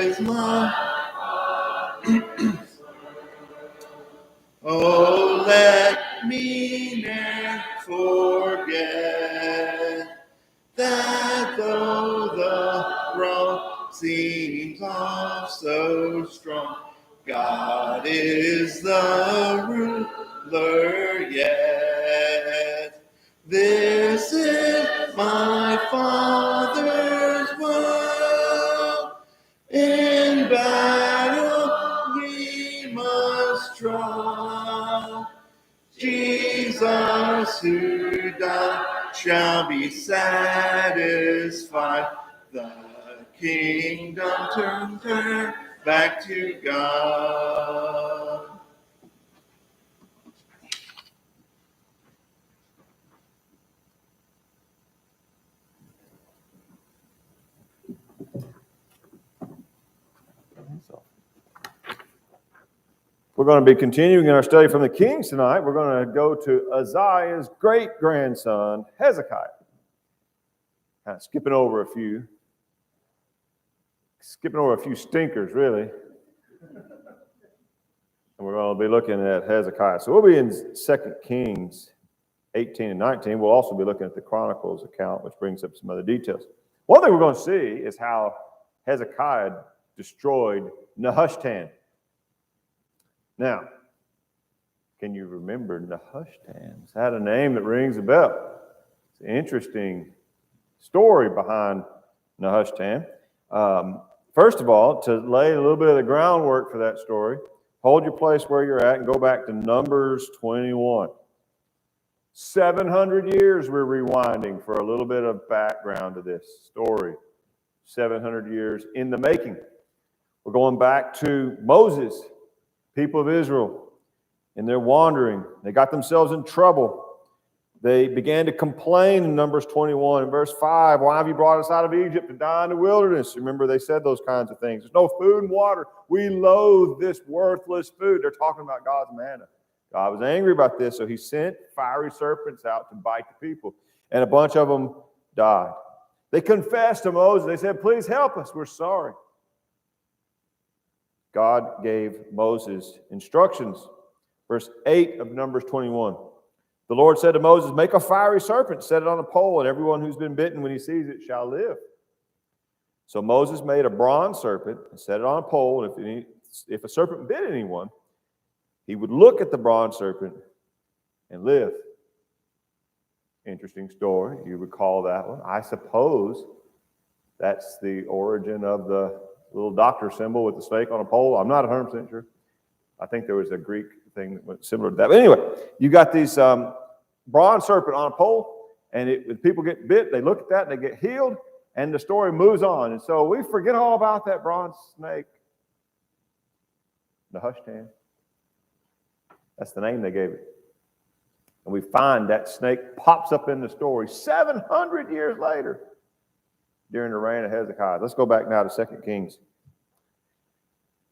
is my oh, let me ne'er forget that though the road seems oft so strong, God is the ruler yet. This is my Father's will. In battle we must trust. Jesus who died shall be satisfied. The kingdom turn back to God. We're going to be continuing in our study from the Kings tonight. We're going to go to Uzziah's great-grandson, Hezekiah. Kind of skipping over a few stinkers, really. And we're going to be looking at Hezekiah. So we'll be in 2 Kings 18 and 19. We'll also be looking at the Chronicles account, which brings up some other details. One thing we're going to see is how Hezekiah destroyed Nehushtan. Now, can you remember Nehushtan? It's had a name that rings a bell. It's an interesting story behind Nehushtan. First of all, to lay a little bit of the groundwork for that story, hold your place where you're at and go back to Numbers 21. 700 years we're rewinding for a little bit of background to this story. 700 years in the making. We're going back to Moses, people of Israel, and they're wandering. They got themselves in trouble. They began to complain in Numbers 21 and verse 5. Why have you brought us out of Egypt to die in the wilderness? Remember, they said those kinds of things. There's no food and water. We loathe this worthless food. They're talking about God's manna. God was angry about this, so he sent fiery serpents out to bite the people. And a bunch of them died. They confessed to Moses. They said, please help us. We're sorry. God gave Moses instructions. Verse 8 of Numbers 21. The Lord said to Moses, make a fiery serpent, set it on a pole, and everyone who's been bitten when he sees it shall live. So Moses made a bronze serpent and set it on a pole, and if a serpent bit anyone, he would look at the bronze serpent and live. Interesting story. You recall that one. I suppose that's the origin of the little doctor symbol with the snake on a pole. I'm not 100% sure. I think there was a Greek thing that went similar to that. But anyway, you got these bronze serpent on a pole, and when people get bit, they look at that and they get healed, and the story moves on. And so we forget all about that bronze snake, Nehushtan. That's the name they gave it. And we find that snake pops up in the story 700 years later during the reign of Hezekiah. Let's go back now to 2 Kings.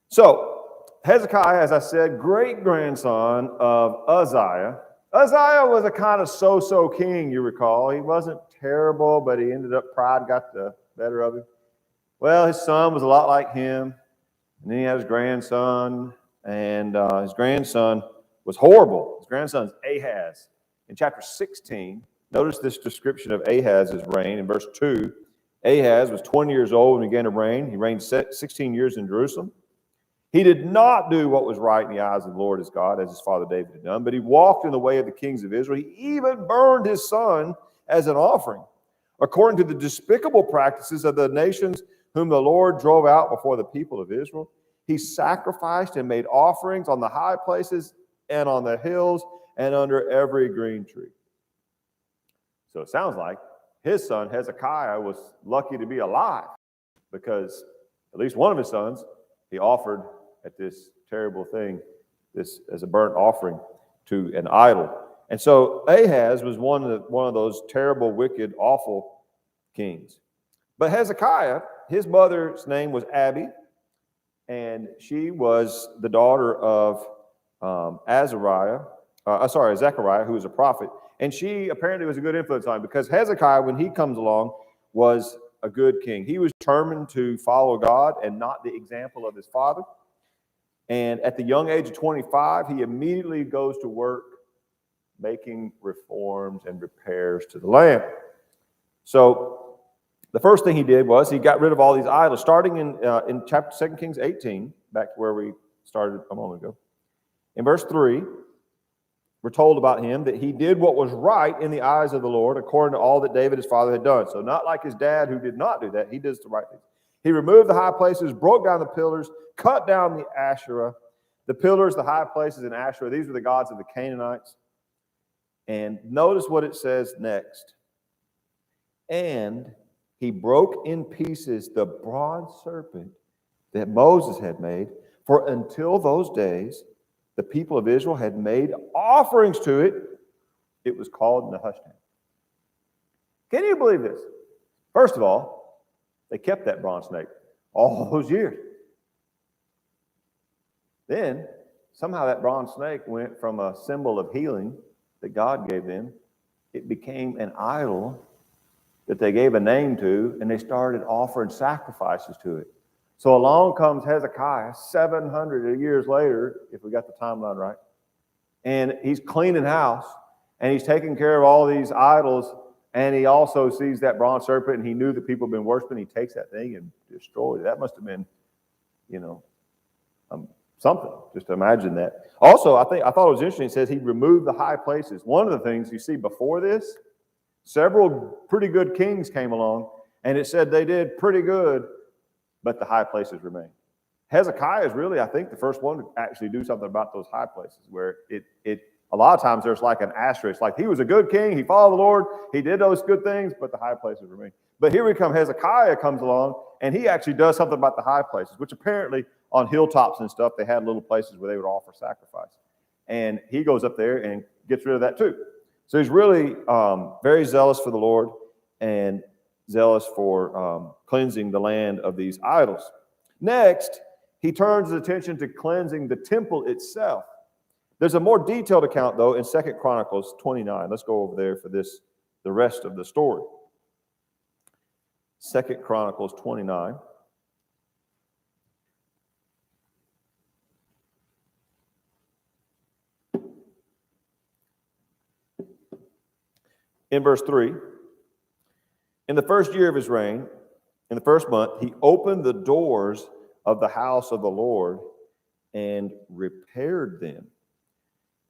So, Hezekiah, as I said, great-grandson of Uzziah. Uzziah was a kind of so-so king, you recall. He wasn't terrible, but he ended up, pride got the better of him. Well, his son was a lot like him. And then he had his grandson, and his grandson was horrible. His grandson's Ahaz. In chapter 16, notice this description of Ahaz's reign in verse 2. Ahaz was 20 years old and began to reign. He reigned 16 years in Jerusalem. He did not do what was right in the eyes of the Lord his God, as his father David had done, but he walked in the way of the kings of Israel. He even burned his son as an offering, according to the despicable practices of the nations whom the Lord drove out before the people of Israel. He sacrificed and made offerings on the high places and on the hills and under every green tree. So it sounds like his son Hezekiah was lucky to be alive, because at least one of his sons he offered at this terrible thing, this as a burnt offering to an idol. And so Ahaz was one of those terrible, wicked, awful kings. But Hezekiah, his mother's name was Abi, and she was the daughter of Zechariah, who was a prophet. And she apparently was a good influence on him, because Hezekiah, when he comes along, was a good king. He was determined to follow God and not the example of his father. And at the young age of 25, he immediately goes to work making reforms and repairs to the land. So the first thing he did was he got rid of all these idols, starting in chapter 2 Kings 18, back to where we started a moment ago. In verse 3, we're told about him that he did what was right in the eyes of the Lord, according to all that David, his father, had done. So not like his dad who did not do that. He does the right thing. He removed the high places, broke down the pillars, cut down the Asherah. The pillars, the high places, and Asherah, these were the gods of the Canaanites. And notice what it says next. And he broke in pieces the bronze serpent that Moses had made, for until those days, the people of Israel had made offerings to it. It was called Nehushtan. Can you believe this? First of all, they kept that bronze snake all those years. Then, somehow that bronze snake went from a symbol of healing that God gave them. It became an idol that they gave a name to, and they started offering sacrifices to it. So along comes Hezekiah, 700 years later, if we got the timeline right, and he's cleaning house, and he's taking care of all these idols, and he also sees that bronze serpent, and he knew that people have been worshiping. He takes that thing and destroys it. That must have been, something. Just imagine that. Also, I thought it was interesting. It says he removed the high places. One of the things you see before this, several pretty good kings came along, and it said they did pretty good, but the high places remain. Hezekiah is really, I think, the first one to actually do something about those high places, where a lot of times there's like an asterisk, like he was a good king, he followed the Lord, he did those good things, but the high places remain. But here we come, Hezekiah comes along, and he actually does something about the high places, which apparently on hilltops and stuff, they had little places where they would offer sacrifice. And he goes up there and gets rid of that too. So he's really very zealous for the Lord and zealous for cleansing the land of these idols. Next, he turns his attention to cleansing the temple itself. There's a more detailed account, though, in 2 Chronicles 29. Let's go over there for this, the rest of the story. 2 Chronicles 29. In verse 3, in the first year of his reign, in the first month, he opened the doors of the house of the Lord and repaired them.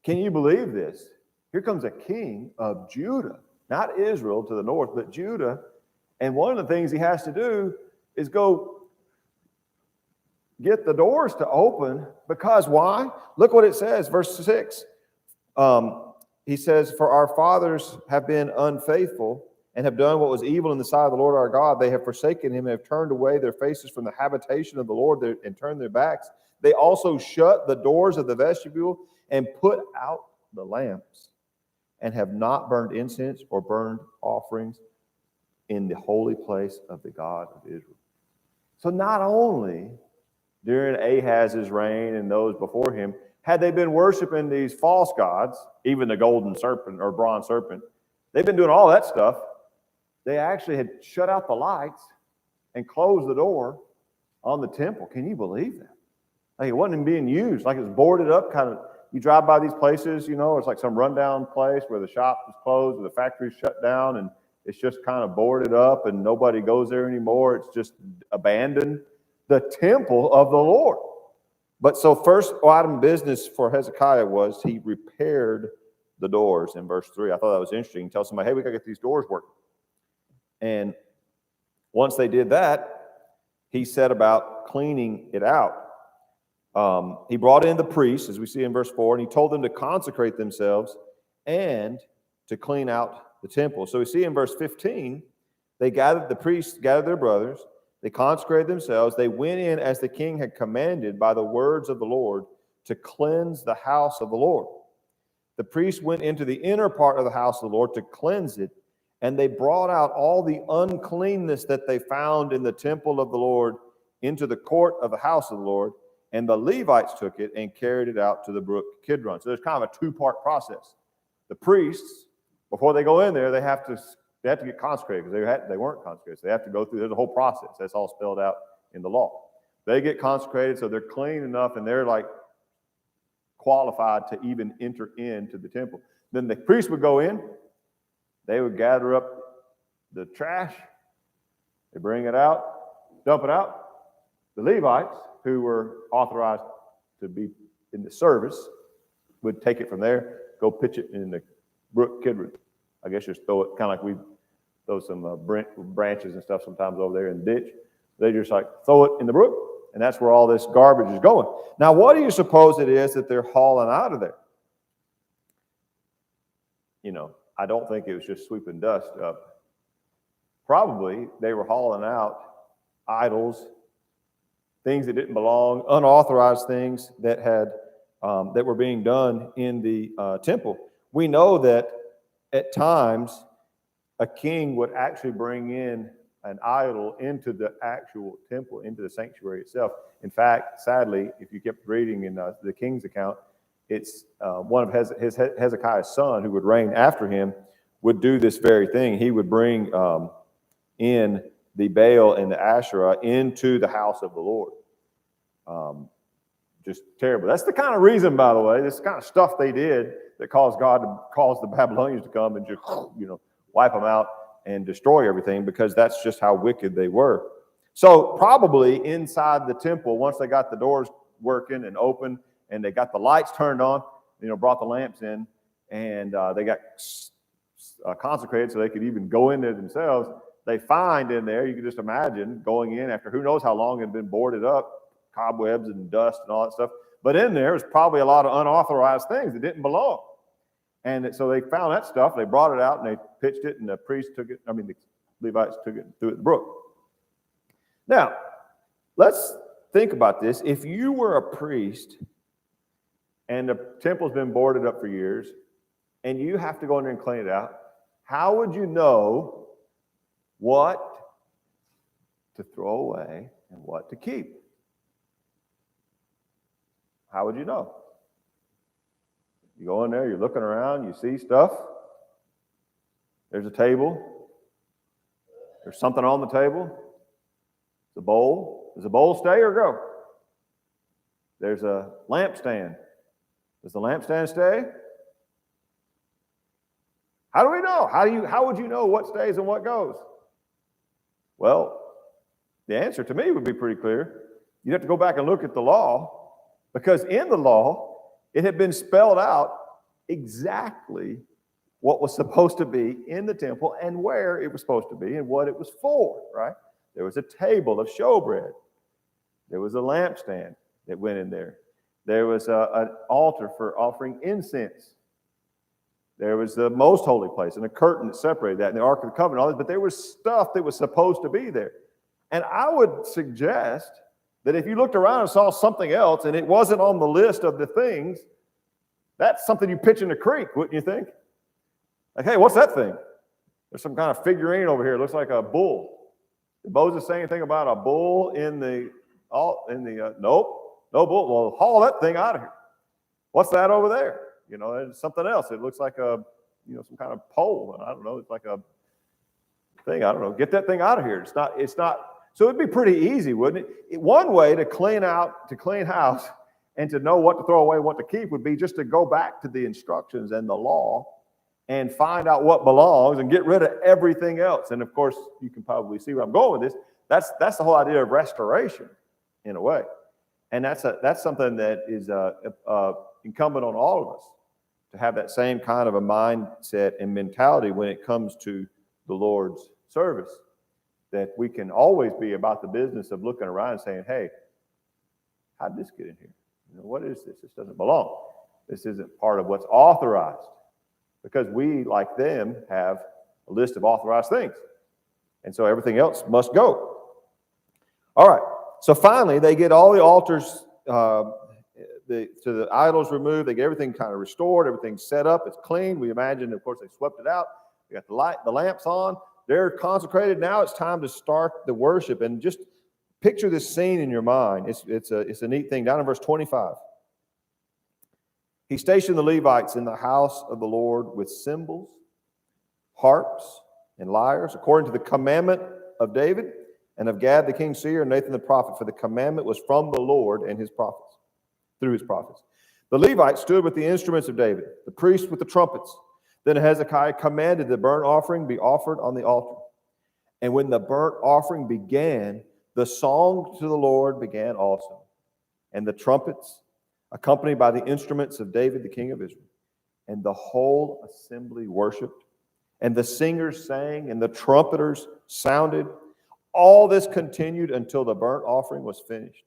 Can you believe this? Here comes a king of Judah, not Israel to the north, but Judah. And one of the things he has to do is go get the doors to open. Because why? Look what it says, verse 6. He says, for our fathers have been unfaithful and have done what was evil in the sight of the Lord our God. They have forsaken him and have turned away their faces from the habitation of the Lord and turned their backs. They also shut the doors of the vestibule and put out the lamps and have not burned incense or burned offerings in the holy place of the God of Israel. So not only during Ahaz's reign and those before him, had they been worshiping these false gods, even the golden serpent or bronze serpent, they've been doing all that stuff. They actually had shut out the lights and closed the door on the temple. Can you believe that? Like it wasn't even being used. Like it was boarded up, kind of. You drive by these places, it's like some rundown place where the shop is closed or the factory's shut down and it's just kind of boarded up and nobody goes there anymore. It's just abandoned. The temple of the Lord. But so first item of business for Hezekiah was he repaired the doors in verse 3. I thought that was interesting. Tell somebody, hey, we got to get these doors working. And once they did that, he set about cleaning it out. He brought in the priests, as we see in verse 4, and he told them to consecrate themselves and to clean out the temple. So we see in verse 15, the priests gathered their brothers, they consecrated themselves, they went in as the king had commanded by the words of the Lord to cleanse the house of the Lord. The priests went into the inner part of the house of the Lord to cleanse it, and they brought out all the uncleanness that they found in the temple of the Lord into the court of the house of the Lord, and the Levites took it and carried it out to the brook Kidron. So there's kind of a two-part process. The priests, before they go in there, they have to They have to get consecrated because they weren't consecrated. So they have to go through, there's a whole process. That's all spelled out in the law. They get consecrated, so they're clean enough, and they're like qualified to even enter into the temple. Then the priest would go in, they would gather up the trash, they bring it out, dump it out. The Levites, who were authorized to be in the service, would take it from there, go pitch it in the brook Kidron. I guess just throw it, kind of like we throw some branches and stuff sometimes over there in the ditch. They just like throw it in the brook, and that's where all this garbage is going. Now, what do you suppose it is that they're hauling out of there? You know, I don't think it was just sweeping dust up. Probably they were hauling out idols, things that didn't belong, unauthorized things that had that were being done in the temple. We know that at times a king would actually bring in an idol into the actual temple, into the sanctuary itself. In fact, sadly, if you kept reading in the king's account, it's one of Hezekiah's son who would reign after him would do this very thing. He would bring in the Baal and the Asherah into the house of the Lord. Just terrible. That's the kind of reason, by the way, this kind of stuff they did that caused God to cause the Babylonians to come and just, wipe them out and destroy everything, because that's just how wicked they were. So probably inside the temple, once they got the doors working and open and they got the lights turned on, brought the lamps in, and they got consecrated so they could even go in there themselves, they find in there, you can just imagine going in after who knows how long it had been boarded up, cobwebs and dust and all that stuff. But in there was probably a lot of unauthorized things that didn't belong. And so they found that stuff, they brought it out and they pitched it, and the priest took it, the Levites took it and threw it in the brook. Now, let's think about this. If you were a priest and the temple's been boarded up for years and you have to go in there and clean it out, how would you know what to throw away and what to keep? How would you know? You go in there, you're looking around, you see stuff. There's a table. There's something on the table. The bowl. Does the bowl stay or go? There's a lampstand. Does the lampstand stay? How do we know? How would you know what stays and what goes? Well, the answer to me would be pretty clear. You'd have to go back and look at the law, because in the law, it had been spelled out exactly what was supposed to be in the temple and where it was supposed to be and what it was for, right? There was a table of showbread. There was a lampstand that went in there. There was an altar for offering incense. There was the most holy place and a curtain that separated that, and the Ark of the Covenant, all this, but there was stuff that was supposed to be there. And I would suggest that if you looked around and saw something else and it wasn't on the list of the things, that's something you pitch in the creek, wouldn't you think? Like, hey, what's that thing? There's some kind of figurine over here. It looks like a bull. Did Moses say anything about a bull in the nope, no bull. Well, haul that thing out of here. What's that over there? There's something else. It looks like some kind of pole. And I don't know. It's like a thing. I don't know. Get that thing out of here. It's not. So it'd be pretty easy, wouldn't it? One way to clean house and to know what to throw away, what to keep, would be just to go back to the instructions and the law and find out what belongs and get rid of everything else. And of course, you can probably see where I'm going with this. That's the whole idea of restoration, in a way. And that's something that is incumbent on all of us, to have that same kind of a mindset and mentality when it comes to the Lord's service. That we can always be about the business of looking around and saying, hey, how did this get in here? What is this? This doesn't belong. This isn't part of what's authorized. Because we, like them, have a list of authorized things. And so everything else must go. All right. So finally, they get all the altars, the idols removed. They get everything kind of restored. Everything's set up. It's clean. We imagine, of course, they swept it out. They got the lamps on. They're consecrated. Now it's time to start the worship. And just picture this scene in your mind. It's a neat thing. Down in verse 25. He stationed the Levites in the house of the Lord with cymbals, harps, and liars, according to the commandment of David and of Gad the king's seer and Nathan the prophet, for the commandment was from the Lord and his prophets, through his prophets. The Levites stood with the instruments of David, the priests with the trumpets. Then Hezekiah commanded the burnt offering be offered on the altar. And when the burnt offering began, the song to the Lord began also, and the trumpets, accompanied by the instruments of David, the king of Israel. And the whole assembly worshiped, and the singers sang, and the trumpeters sounded. All this continued until the burnt offering was finished.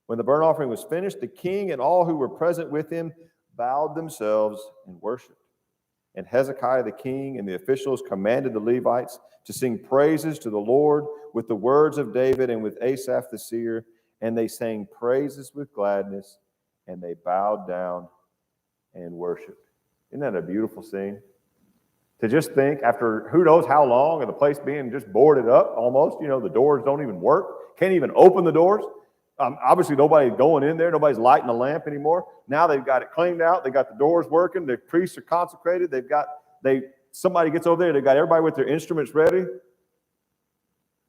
When the burnt offering was finished, the king and all who were present with him bowed themselves and worshiped. And Hezekiah the king and the officials commanded the Levites to sing praises to the Lord with the words of David and with Asaph the seer. And they sang praises with gladness, and they bowed down and worshiped. Isn't that a beautiful scene? To just think, after who knows how long, of the place being just boarded up almost, the doors don't even work, can't even open the doors. Obviously, nobody's going in there. Nobody's lighting a lamp anymore. Now they've got it cleaned out. They got the doors working. The priests are consecrated. Somebody gets over there. They got everybody with their instruments ready.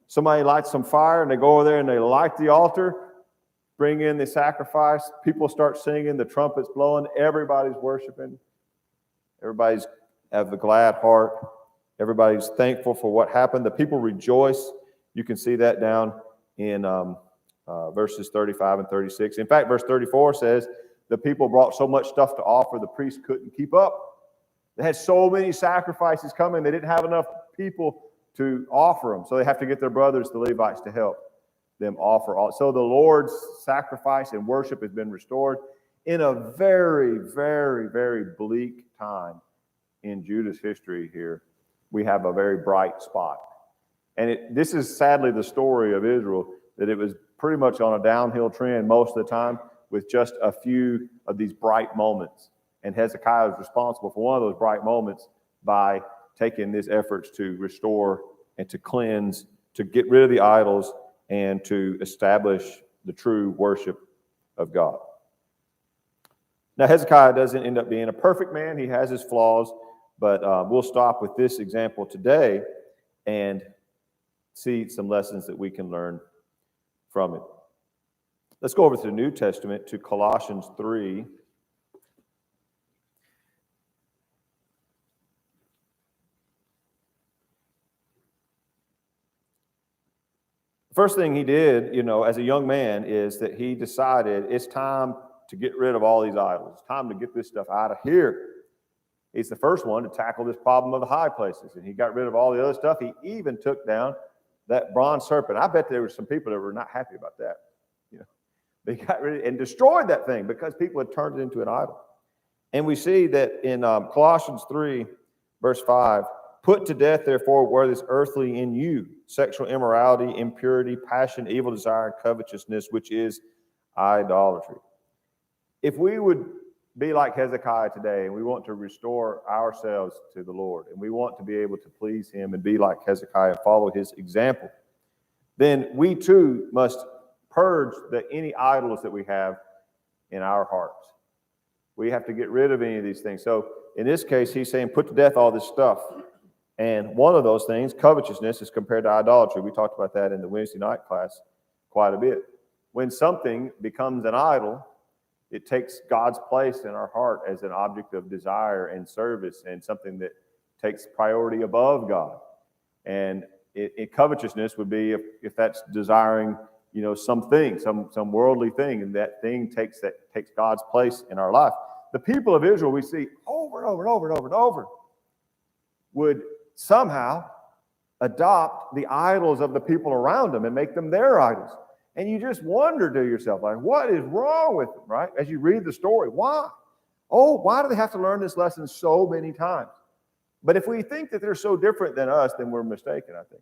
Somebody lights some fire, and they go over there and they light the altar, bring in the sacrifice. People start singing. The trumpets blowing. Everybody's worshiping. Everybody's have a glad heart. Everybody's thankful for what happened. The people rejoice. You can see that down in verses 35 and 36. In fact, verse 34 says the people brought so much stuff to offer, the priests couldn't keep up. They had so many sacrifices coming, they didn't have enough people to offer them. So they have to get their brothers, the Levites, to help them offer all. So the Lord's sacrifice and worship has been restored in a very, very, very bleak time in Judah's history here. We have a very bright spot. And this is sadly the story of Israel, that it was pretty much on a downhill trend most of the time, with just a few of these bright moments. And Hezekiah was responsible for one of those bright moments by taking these efforts to restore and to cleanse, to get rid of the idols, and to establish the true worship of God. Now, Hezekiah doesn't end up being a perfect man. He has his flaws, but we'll stop with this example today and see some lessons that we can learn from it. Let's go over to the New Testament, to Colossians 3. The first thing he did, as a young man, is that he decided it's time to get rid of all these idols. It's time to get this stuff out of here. He's the first one to tackle this problem of the high places, and he got rid of all the other stuff. He even took down that bronze serpent. I bet there were some people that were not happy about that. They got rid of and destroyed that thing because people had turned it into an idol. And we see that in Colossians 3, verse 5, put to death, therefore, what is earthly in you: sexual immorality, impurity, passion, evil desire, and covetousness, which is idolatry. If we would be like Hezekiah today, and we want to restore ourselves to the Lord, and we want to be able to please him and be like Hezekiah and follow his example, then we too must purge any idols that we have in our hearts. We have to get rid of any of these things. So in this case, he's saying put to death all this stuff. And one of those things, covetousness, is compared to idolatry. We talked about that in the Wednesday night class quite a bit. When something becomes an idol, it takes God's place in our heart as an object of desire and service, and something that takes priority above God. And covetousness would be if that's desiring something, some worldly thing, and that thing takes God's place in our life. The people of Israel, we see over and over and over and over and over, would somehow adopt the idols of the people around them and make them their idols. And you just wonder to yourself, like, what is wrong with them, right? As you read the story, why? Why do they have to learn this lesson so many times? But if we think that they're so different than us, then we're mistaken, I think.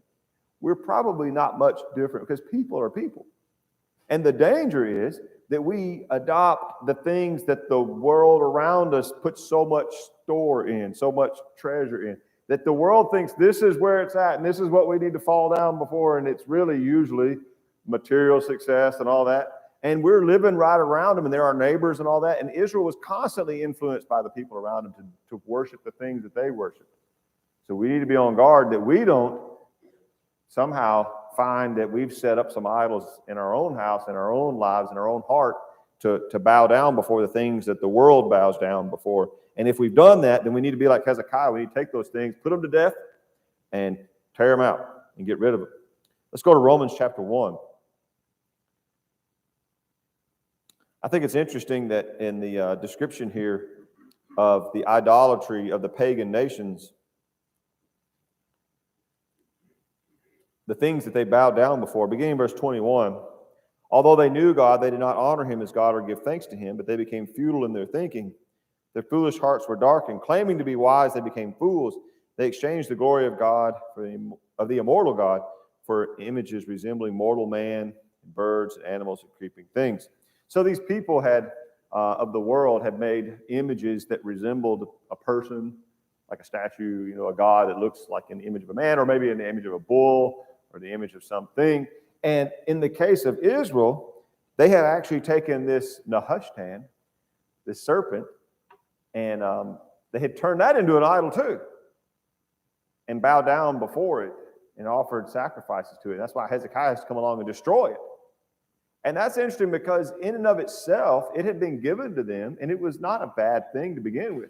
We're probably not much different, because people are people. And the danger is that we adopt the things that the world around us puts so much store in, so much treasure in, that the world thinks this is where it's at and this is what we need to fall down before, and it's really usually material success and all that. And we're living right around them, and they're our neighbors and all that. And Israel was constantly influenced by the people around them to worship the things that they worship. So we need to be on guard that we don't somehow find that we've set up some idols in our own house, in our own lives, in our own heart to bow down before the things that the world bows down before. And if we've done that, then we need to be like Hezekiah. We need to take those things, put them to death, and tear them out and get rid of them. Let's go to Romans chapter 1. I think it's interesting that in the description here of the idolatry of the pagan nations, the things that they bowed down before, beginning in verse 21, although they knew God, they did not honor him as God or give thanks to him, but they became futile in their thinking. Their foolish hearts were darkened. Claiming to be wise, they became fools. They exchanged the glory of God, of the immortal God, for images resembling mortal man, birds, animals, and creeping things. So these people of the world had made images that resembled a person, like a statue, a god that looks like an image of a man, or maybe in the image of a bull, or the image of something. And in the case of Israel, they had actually taken this Nehushtan, this serpent, and they had turned that into an idol too, and bowed down before it and offered sacrifices to it. That's why Hezekiah has to come along and destroy it. And that's interesting because in and of itself, it had been given to them, and it was not a bad thing to begin with.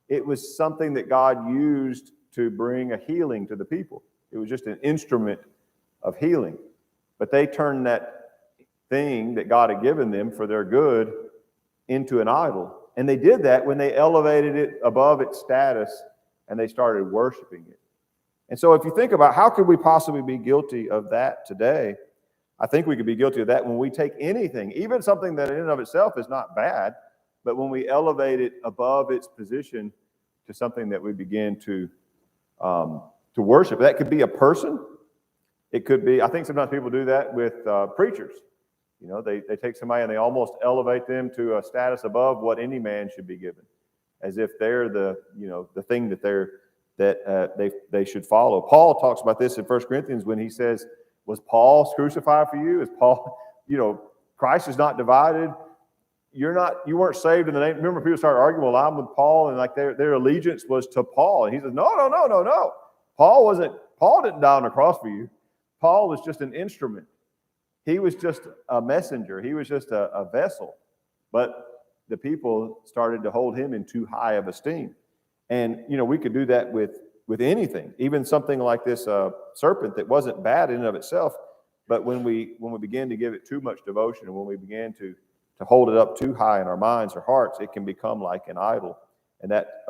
It was something that God used to bring a healing to the people. It was just an instrument of healing. But they turned that thing that God had given them for their good into an idol. And they did that when they elevated it above its status and they started worshiping it. And so if you think about how could we possibly be guilty of that today, I think we could be guilty of that when we take anything, even something that in and of itself is not bad, but when we elevate it above its position to something that we begin to worship. That could be a person. It could be, I think sometimes people do that with preachers. They take somebody and they almost elevate them to a status above what any man should be given, as if they're the thing that they should follow. Paul talks about this in 1 Corinthians when he says, was Paul crucified for you? Is Paul, Christ is not divided. You weren't saved in the name. Remember, people started arguing, well, I'm with Paul, and like their allegiance was to Paul. And he says, no. Paul didn't die on the cross for you. Paul was just an instrument. He was just a messenger. He was just a vessel. But the people started to hold him in too high of esteem. And, we could do that with anything, even something like this serpent that wasn't bad in and of itself. But when we begin to give it too much devotion, and when we begin to hold it up too high in our minds or hearts, it can become like an idol. And that,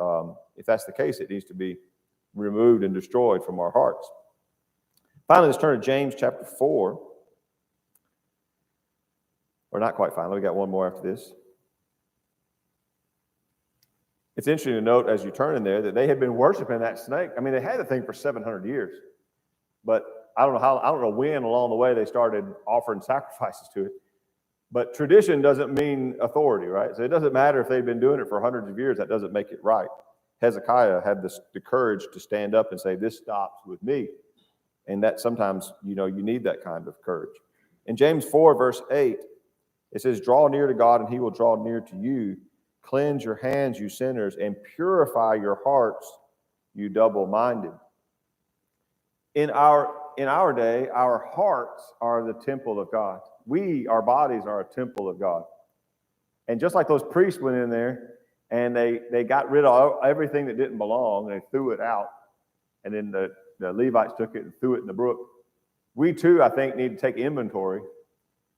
if that's the case, it needs to be removed and destroyed from our hearts. Finally, let's turn to James chapter 4. Or not quite finally, we got one more after this. It's interesting to note as you turn in there that they had been worshiping that snake. I mean, they had the thing for 700 years. But I don't know when along the way they started offering sacrifices to it. But tradition doesn't mean authority, right? So it doesn't matter if they've been doing it for hundreds of years. That doesn't make it right. Hezekiah had the courage to stand up and say, this stops with me. And that sometimes, you need that kind of courage. In James 4, verse 8, it says, draw near to God and he will draw near to you. Cleanse your hands, you sinners, and purify your hearts, you double-minded. In our day, our hearts are the temple of God. Our bodies are a temple of God. And just like those priests went in there and they got rid of everything that didn't belong, and they threw it out, and then the Levites took it and threw it in the brook. We too, I think, need to take inventory.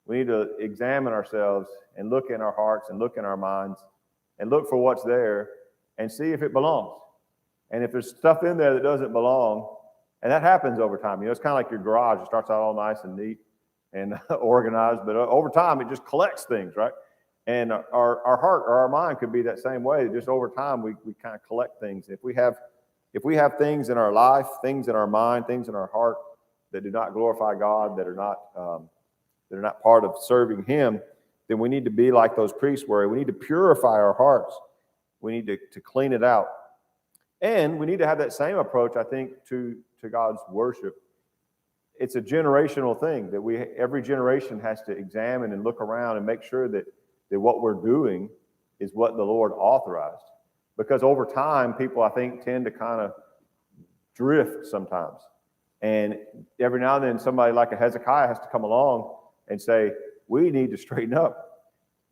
We need to examine ourselves and look in our hearts and look in our minds and look for what's there and see if it belongs. And if there's stuff in there that doesn't belong, and that happens over time. It's kind of like your garage. It starts out all nice and neat and organized, but over time it just collects things, right? And our heart or our mind could be that same way. Just over time we kind of collect things. If we have things in our life, things in our mind, things in our heart that do not glorify God, that are not part of serving Him, then we need to be like those priests were. We need to purify our hearts. We need to clean it out. And we need to have that same approach, I think, to God's worship. It's a generational thing that every generation has to examine and look around and make sure that what we're doing is what the Lord authorized. Because over time, people, I think, tend to kind of drift sometimes. And every now and then somebody like a Hezekiah has to come along and say, we need to straighten up.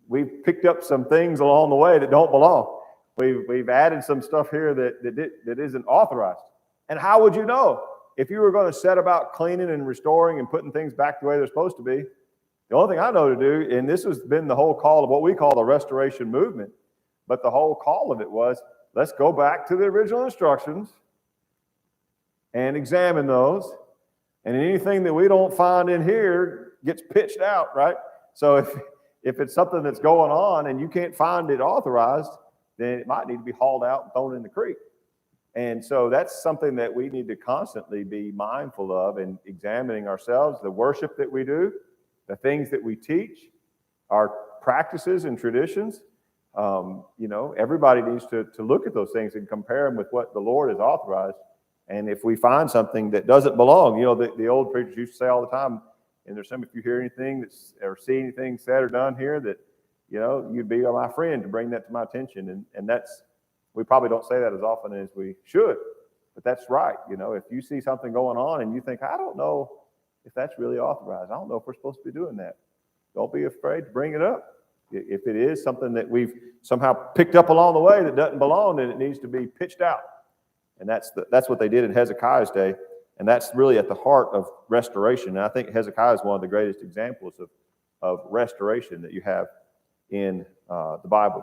We've picked up some things along the way that don't belong. We've added some stuff here that isn't authorized. And how would you know? If you were going to set about cleaning and restoring and putting things back the way they're supposed to be, the only thing I know to do, and this has been the whole call of what we call the restoration movement, but the whole call of it was, let's go back to the original instructions and examine those. And anything that we don't find in here gets pitched out, right? So if it's something that's going on and you can't find it authorized, then it might need to be hauled out and thrown in the creek. And so that's something that we need to constantly be mindful of and examining ourselves, the worship that we do, the things that we teach, our practices and traditions. Everybody needs to look at those things and compare them with what the Lord has authorized. And if we find something that doesn't belong, the old preachers used to say all the time, and there's some, if you hear anything or see anything said or done here that, you'd be my friend to bring that to my attention. And that's, we probably don't say that as often as we should, but that's right. If you see something going on and you think, I don't know if that's really authorized. I don't know if we're supposed to be doing that. Don't be afraid to bring it up. If it is something that we've somehow picked up along the way that doesn't belong, then it needs to be pitched out. And that's what they did in Hezekiah's day. And that's really at the heart of restoration. And I think Hezekiah is one of the greatest examples of restoration that you have in the Bible.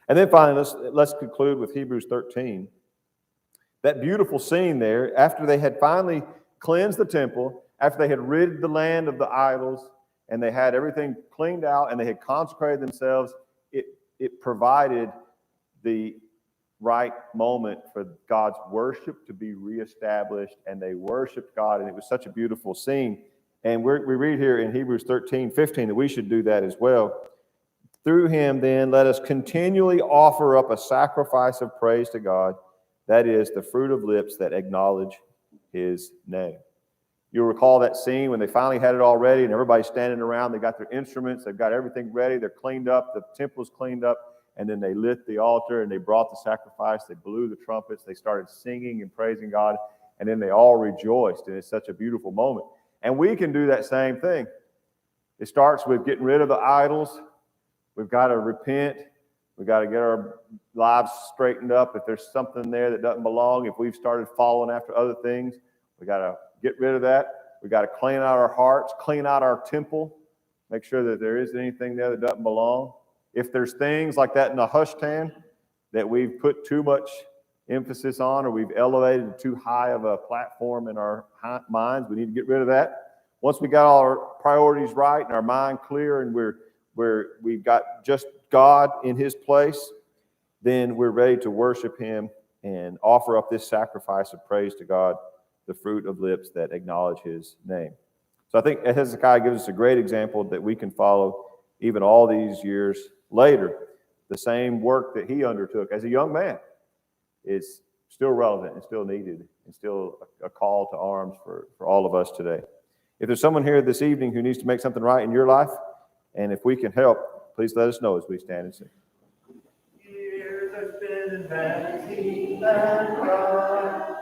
And then finally, let's conclude with Hebrews 13. That beautiful scene there, after they had finally cleansed the temple, after they had rid the land of the idols, and they had everything cleaned out, and they had consecrated themselves, it provided the right moment for God's worship to be reestablished, and they worshiped God, and it was such a beautiful scene. And we read here in Hebrews 13:15 that we should do that as well. Through him, then, let us continually offer up a sacrifice of praise to God, that is, the fruit of lips that acknowledge his name. You'll recall that scene when they finally had it all ready and everybody's standing around. They got their instruments. They've got everything ready. They're cleaned up. The temple's cleaned up. And then they lit the altar and they brought the sacrifice. They blew the trumpets. They started singing and praising God. And then they all rejoiced. And it's such a beautiful moment. And we can do that same thing. It starts with getting rid of the idols. We've got to repent. We've got to get our lives straightened up. If there's something there that doesn't belong, if we've started following after other things, we got to get rid of that. We got to clean out our hearts, clean out our temple, make sure that there isn't anything there that doesn't belong. If there's things like that in the hushtan that we've put too much emphasis on, or we've elevated too high of a platform in our minds, we need to get rid of that. Once we got all our priorities right and our mind clear, and we've got just God in his place, then we're ready to worship him and offer up this sacrifice of praise to God, the fruit of lips that acknowledge his name. So I think Hezekiah gives us a great example that we can follow even all these years later. The same work that he undertook as a young man is still relevant and still needed and still a call to arms for all of us today. If there's someone here this evening who needs to make something right in your life, and if we can help, please let us know as we stand and sing. Years have been in vanity and pride.